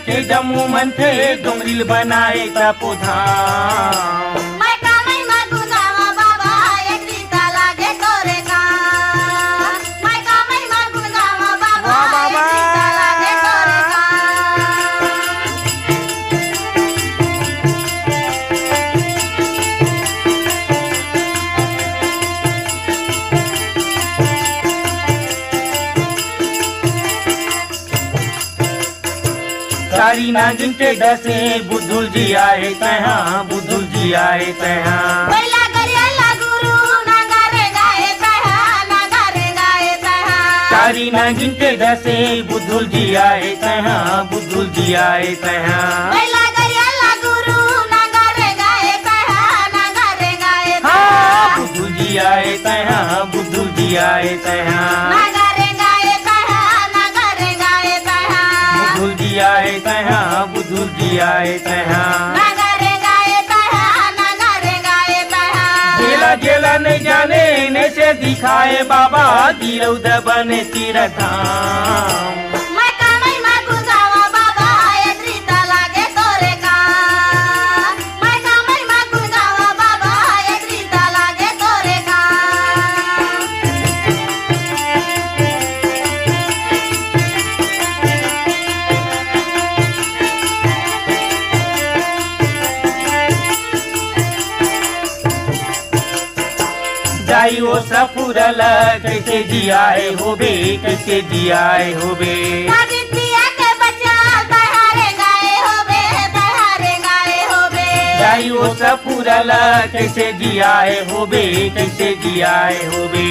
के जम्मू मन थे डोंगरिल बनाए तपोधाम। सारी नागिन के डसे बुद्धुल जी आए तहाँ, बुद्धुल जी आए तहाँ। सारी नागिन के डसे बुद्धुल जी आए तहाँ, बुद्धुल जी आए तहाँ। बुद्धुल जी आए तहाँ, बुद्धुल जी आए तहाँ। बुद्धुल जी आए तहाँ, बुद्धुल जी आए तहाँ। गेला गेला नहीं जाने ने से दिखाए बाबा गिरौद बने तीरथाम। जाई वो सफुरल कैसे जियाए होबे, कैसे जियाए होबे। जाई वो सफुरल कैसे जियाए होबे, कैसे जियाए होबे।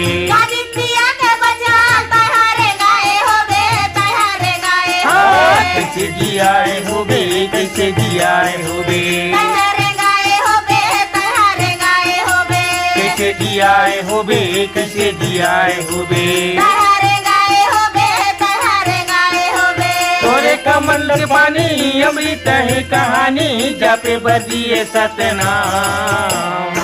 कैसे जियाए होबे, कैसे जियाए होबे। कैसे जियाए होबे, कैसे जियाए होबे। तोरे कमल के पानी अमृत है कहानी जपे बदिए सतनाम।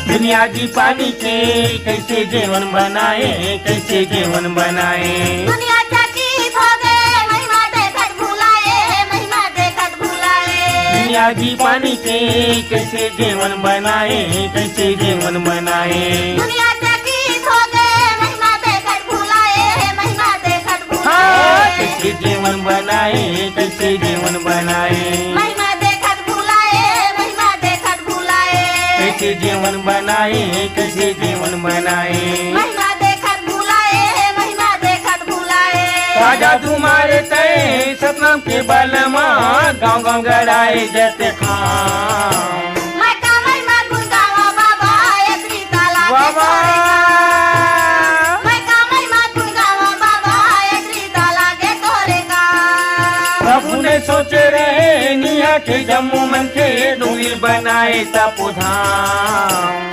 दुनिया जी पानी के कैसे जीवन बनाए, कैसे जीवन बनाए। दुनिया चकित हो गए महिमा देखत भुलाए, महिमा देखत भुलाए। दुनिया जी पानी के कैसे जीवन बनाए, कैसे जीवन बनाए। दुनिया चकित हो गए महिमा देखत भुलाए, महिमा देखत भुलाए। कैसे जीवन बनाए, कैसे जीवन बनाए। कैसे जीवन बनाए, कैसे जीवन बनाए। महिमा देखत भुलाए, महिमा देखत भुलाए। राजा तुम्हारे तय सतनाम के बलमा गाँव गाँव गड़ाए जते खाम। मैं का महिमा गुण गावा बाबा एक रीता लागे बाबा। मैं का महिमा गुण गावा बाबा एक रीता लागे तोरे का। प्रभु ने सोचे रहे निया के जम्मू मन के डोंगरिल बनाए तपोधाम।